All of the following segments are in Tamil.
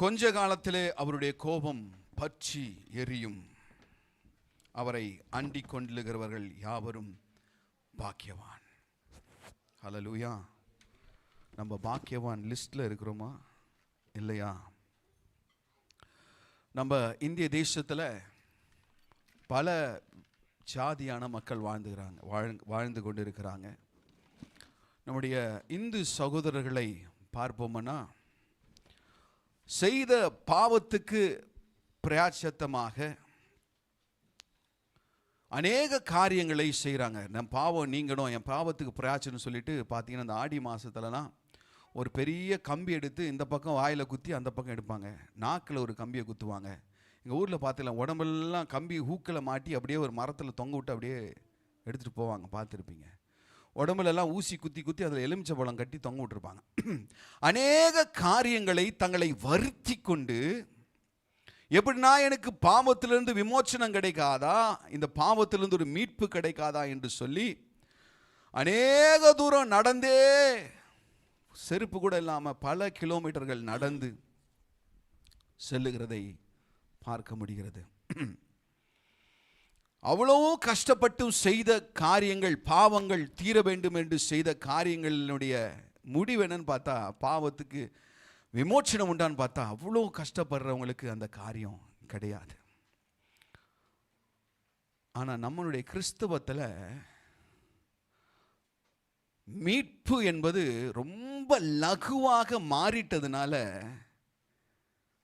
கொஞ்ச காலத்திலே அவருடைய கோபம் பற்றி எரியும். அவரை அண்டிக் கொண்டிருக்கிறவர்கள் யாவரும் பாக்கியவான். ஹல்லேலூயா. நம்ம பாக்கியவான் லிஸ்ட்ல இருக்கிறோமா இல்லையா? நம்ம இந்திய தேசத்தில் பல ஜாதியான மக்கள் வாழ்ந்து கொண்டு இருக்கிறாங்க. நம்முடைய இந்து சகோதரர்களை பார்ப்போம்னா, செய்த பாவத்துக்கு பிராயச்சித்தமாக அநேக காரியங்களை செய்கிறாங்க. நம் பாவம் நீங்கணும், என் பாவத்துக்கு பிராயச்சின்னு சொல்லிட்டு பார்த்தீங்கன்னா, இந்த ஆடி மாதத்துலலாம் ஒரு பெரிய கம்பி எடுத்து இந்த பக்கம் வாயில் குத்தி அந்த பக்கம் எடுப்பாங்க. நாக்கில் ஒரு கம்பியை குத்துவாங்க. எங்கள் ஊரில் பார்த்துக்கலாம், உடம்பெல்லாம் கம்பி ஹூக்கில் மாட்டி அப்படியே ஒரு மரத்தில் தொங்க விட்டு அப்படியே எடுத்துகிட்டு போவாங்க, பார்த்துருப்பீங்க. உடம்புலெல்லாம் ஊசி குத்தி குத்தி அதில் எலுமிச்சை பழம் கட்டி தொங்க விட்டுருப்பாங்க. அநேக காரியங்களை தங்களை வருத்தி கொண்டு, எப்படின்னா எனக்கு பாவத்திலிருந்து விமோச்சனம் கிடைக்காதா, இந்த பாவத்திலிருந்து ஒரு மீட்பு கிடைக்காதா என்று சொல்லி அநேக தூரம் நடந்தே, செருப்பு கூட இல்லாமல் பல கிலோமீட்டர்கள் நடந்து செல்லுகிறதை பார்க்க முடிகிறது. அவ்வளோ கஷ்டப்பட்டும் செய்த காரியங்கள், பாவங்கள் தீர வேண்டும் என்று செய்த காரியங்களினுடைய முடிவு என்னன்னு பார்த்தா, பாவத்துக்கு விமோச்சனம் உண்டான்னு பார்த்தா, அவ்வளோ கஷ்டப்படுறவங்களுக்கு அந்த காரியம் கிடையாது. ஆனால் நம்மளுடைய கிறிஸ்தவத்தில் மீட்பு என்பது ரொம்ப லகுவாக மாறிட்டதுனால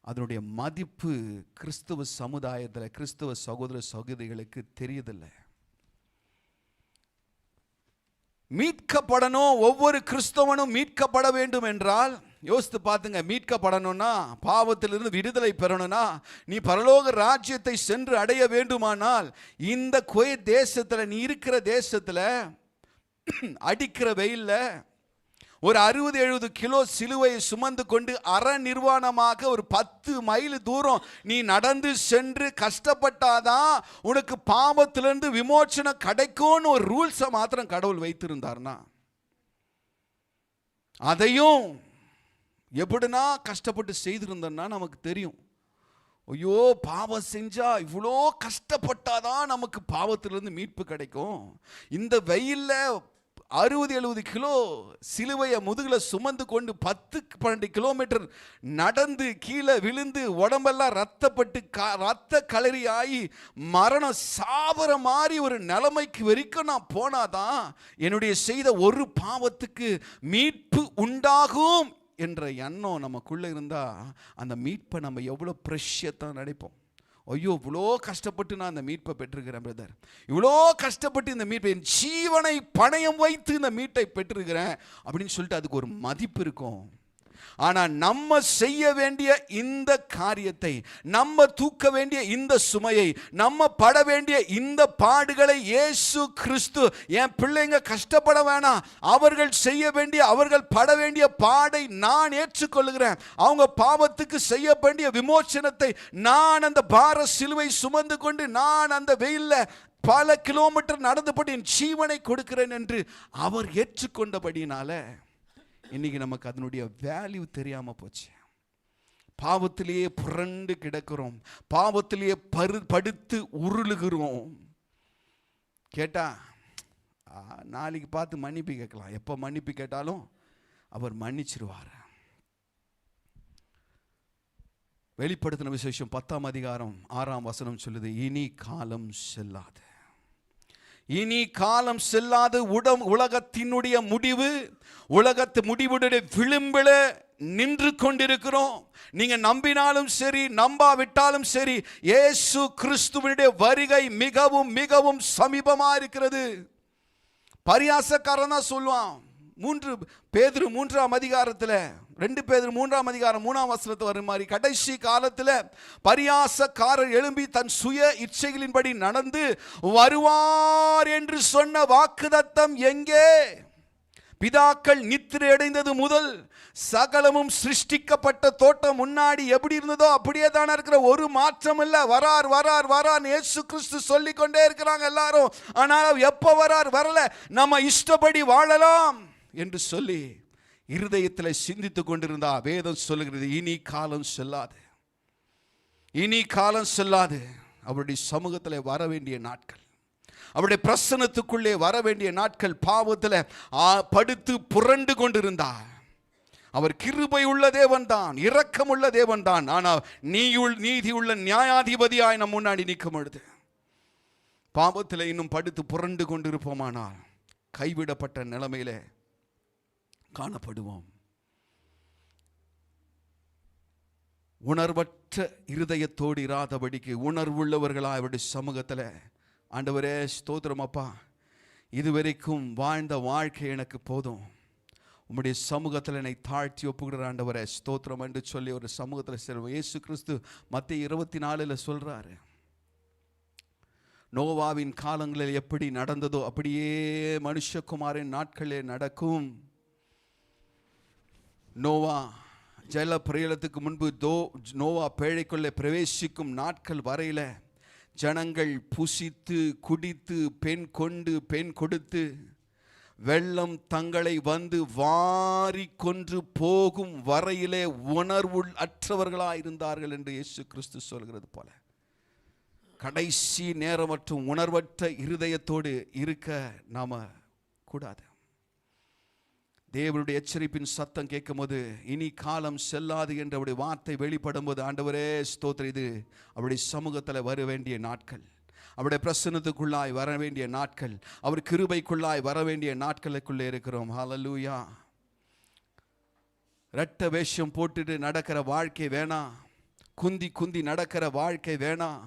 அதனுடைய மதிப்பு கிறிஸ்தவ சமுதாயத்தில், கிறிஸ்தவ சகோதர சகோதரிகளுக்கு தெரியதில்லை. மீட்கப்படணும், ஒவ்வொரு கிறிஸ்தவனும் மீட்கப்பட வேண்டும் என்றால் யோசித்து பார்த்துங்க. மீட்கப்படணும்னா, பாவத்திலிருந்து விடுதலை பெறணும்னா, நீ பரலோக ராஜ்யத்தை சென்று அடைய வேண்டுமானால், இந்த தேசத்தில், நீ இருக்கிற தேசத்தில் அடிக்கிற வெயில்ல ஒரு 60-70 கிலோ சிலுவையை சுமந்து கொண்டு அற நிர்வாணமாக ஒரு 10 மைல் தூரம் நீ நடந்து சென்று கஷ்டப்பட்டாதான் உனக்கு பாவத்திலிருந்து விமோச்சனம் கிடைக்கும்னு ஒரு ரூல்ஸை மாத்திரம் கடவுள் வைத்திருந்தார்னா, அதையும் எப்படின்னா கஷ்டப்பட்டு செய்திருந்தோம்னா நமக்கு தெரியும். ஐயோ, பாவம் செஞ்சா இவ்வளோ கஷ்டப்பட்டாதான் நமக்கு பாவத்திலிருந்து மீட்பு கிடைக்கும். இந்த வெயில்ல 60-70 கிலோ சிலுவையை முதுகில் சுமந்து கொண்டு 10-12 கிலோமீட்டர் நடந்து கீழே விழுந்து உடம்பெல்லாம் ரத்த கலரி ஆகி மரணம் சாபர மாதிரி ஒரு நிலைமைக்கு வரைக்கும் நான் போனாதான் என்னுடைய செய்த ஒரு பாவத்துக்கு மீட்பு உண்டாகும் என்ற எண்ணம் நமக்குள்ளே இருந்தால், அந்த மீட்பை நம்ம எவ்வளோ ப்ரெஷியஸாக நினைப்போம். ஐயோ, இவ்வளோ கஷ்டப்பட்டு நான் இந்த மீட்பை பெற்றிருக்கிறேன் பிரதர், இவ்வளோ கஷ்டப்பட்டு இந்த மீட்பை, என் ஜீவனை பணயம் வைத்து இந்த மீட்டை பெற்றிருக்கிறேன் அப்படின்னு சொல்லிட்டு அதுக்கு ஒரு மதிப்பு இருக்கும். ஆனால் நம்ம செய்ய வேண்டிய இந்த காரியத்தை, நம்ம தூக்க வேண்டிய இந்த சுமையை, நம்ம பட வேண்டிய இந்த பாடுகளை இயேசு கிறிஸ்து, என் பிள்ளைங்க கஷ்டப்பட வேணாம், அவர்கள் செய்ய வேண்டிய, அவர்கள் பட வேண்டிய பாடை நான் ஏற்றுக்கொள்கிறேன், அவங்க பாவத்துக்கு செய்ய வேண்டிய விமோச்சனத்தை நான் அந்த பார சிலுவை சுமந்து கொண்டு நான் அந்த வெயில்ல பல கிலோமீட்டர் நடந்துபடி என் ஜீவனை கொடுக்கிறேன் என்று அவர் ஏற்றுக்கொண்டபடினால இன்னைக்கு நமக்கு அதனுடைய வேல்யூ தெரியாம போச்சு. பாவத்திலேயே புரண்டு கிடக்கிறோம், பாவத்திலேயே படுத்து உருளுகிறோம். கேட்டா நாளைக்கு பார்த்து மன்னிப்பு கேட்கலாம், எப்போ மன்னிப்பு கேட்டாலும் அவர் மன்னிச்சிருவார். வெளிப்படுத்தின விசேஷம் 10ஆம் அதிகாரம் 6ஆம் வசனம் சொல்லுது, இனி காலம் செல்லாது, இனி காலம் செல்லாது, உலகத்தினுடைய முடிவு, உலகத்து முடிவுடைய விளிம்பில் நின்று கொண்டிருக்கிறோம். நீங்க நம்பினாலும் சரி, நம்பாவிட்டாலும் சரி, இயேசு கிறிஸ்துவினுடைய வருகை மிகவும் மிகவும் சமீபமா இருக்கிறது. பரியாசக்காரன் தான் சொல்லுவான். 3 பேதுரு 3ஆம் அதிகாரத்தில், 2 பேதுரு 3ஆம் அதிகாரம் 3ஆம் வசனத்தில் வரும் மாதிரி, கடைசி காலத்தில் பரியாசக்காரர் எழும்பி தன் சுய இச்சைகளின்படி நடந்து வருவார் என்று சொன்ன வாக்குத்தத்தம் எங்கே? பிதாக்கள் நித்திரை அடைந்தது முதல் சகலமும் சிருஷ்டிக்கப்பட்ட தோட்டம் முன்னாடி எப்படி இருந்ததோ அப்படியே தானே இருக்கிற, ஒரு மாற்றம் இல்லை. வரார் வரார் வரார் இயேசு கிறிஸ்து சொல்லிக் கொண்டே இருக்கிறாங்க எல்லாரும். ஆனால் எப்போ வரார்? வரல, நம்ம இஷ்டப்படி வாழலாம் என்று சொல்லி இருதயத்தில் சிந்தித்துக் கொண்டிருந்தா வேதம் சொல்லுகிறது, இனி காலம் செல்லாது, இனி காலம் செல்லாது. அவருடைய சமூகத்தில் வர வேண்டிய நாட்கள், அவருடைய பிரசன்னத்துக்குள்ளே வர வேண்டிய நாட்கள். பாவத்தில் படுத்து புரண்டு கொண்டிருந்தார். அவர் கிருபை உள்ள தேவன் தான், இரக்கம் உள்ள தேவன் தான். ஆனால் நீதி உள்ள நியாயாதிபதியாய் நம் முன்னாடி நிற்கும் பொழுது பாவத்தில் இன்னும் படுத்து புரண்டு கொண்டிருப்போமானால் கைவிடப்பட்ட நிலைமையில காணப்படுவோம். உணர்வற்ற இருதயத்தோடு இராதபடிக்கு உணர்வுள்ளவர்களாக அவருடைய சமூகத்தில், ஆண்டவரே ஸ்தோத்திரம் அப்பா, இதுவரைக்கும் வாழ்ந்த வாழ்க்கை எனக்கு போதும், உம்முடைய சமூகத்தில் என்னை தாழ்த்தி ஒப்புகிற ஆண்டவரே ஸ்தோத்திரம் என்று சொல்லி ஒரு சமூகத்தில் செல்வோம். இயேசு கிறிஸ்து மத்தேயு 24 சொல்றாரு, நோவாவின் காலங்களில் எப்படி நடந்ததோ அப்படியே மனுஷகுமாரின் நாட்களே நடக்கும். நோவா ஜல பிரளயத்துக்கு முன்பு நோவா பேழைக்குள்ளே பிரவேசிக்கும் நாட்கள் வரையில ஜனங்கள் புசித்து குடித்து பெண் கொண்டு பெண் கொடுத்து வெள்ளம் தங்களை வந்து வாரி கொன்று போகும் வரையிலே உணர்வு அற்றவர்களாக இருந்தார்கள் என்று இயேசு கிறிஸ்து சொல்கிறது போல கடைசி நேரம் மற்றும் உணர்வற்ற இருதயத்தோடு இருக்க நாம கூடாது. தேவனுடைய எச்சரிப்பின் சத்தம் கேட்கும் போது இனி காலம் செல்லாது என்று அவருடைய வார்த்தை வெளிப்படும் போது, ஆண்டவரே ஸ்தோத்திரம், இது அவருடைய சமூகத்தில் வர வேண்டிய நாட்கள், அவருடைய பிரசன்னத்துக்குள்ளாய் வர வேண்டிய நாட்கள், அவர் கிருபைக்குள்ளாய் வர வேண்டிய நாட்களுக்குள்ளே இருக்கிறோம். ஹல்லேலூயா. ரெட்ட வேஷம் போட்டுட்டு நடக்கிற வாழ்க்கை வேணாம், குந்தி குந்தி நடக்கிற வாழ்க்கை வேணாம்.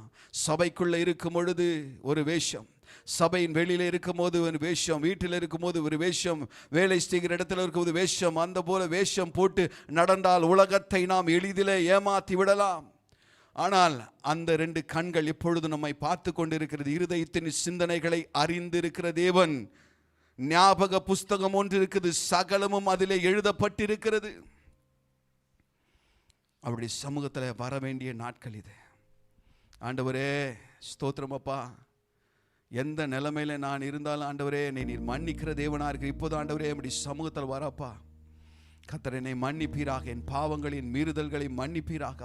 சபைக்குள்ளே இருக்கும் பொழுது ஒரு வேஷம், சபையின் வெளியில இருக்கும் போது ஒரு வேஷம், வீட்டில் இருக்கும் போது ஒரு வேஷம், வேலை செய்கிற இடத்துல இருக்கும்போது வேஷம். அந்த போல வேஷம் போட்டு நடந்தால் உலகத்தை நாம் எளிதில் ஏமாற்றி விடலாம். ஆனால் அந்த 2 கண்கள் எப்பொழுது நம்மை பார்த்து கொண்டிருக்கிறது. இருதயத்தின் சிந்தனைகளை அறிந்திருக்கிற தேவன். ஞாபக புஸ்தகம் ஒன்று இருக்குது, சகலமும் அதிலே எழுதப்பட்டிருக்கிறது. அவருடைய சமூகத்தில் வர வேண்டிய நாட்கள் இது. ஆண்டவரே ஸ்தோத்திரம் அப்பா, எந்த நிலைமையில நான் இருந்தாலும் ஆண்டவரே என்னை நீர் மன்னிக்கிற தேவனா இருக்கு. இப்போது ஆண்டவரே அப்படி சமூகத்தில் வரப்பா, கர்த்தர் என்னை மன்னிப்பீராக, என் பாவங்களின் மீறுதல்களை மன்னிப்பீராக.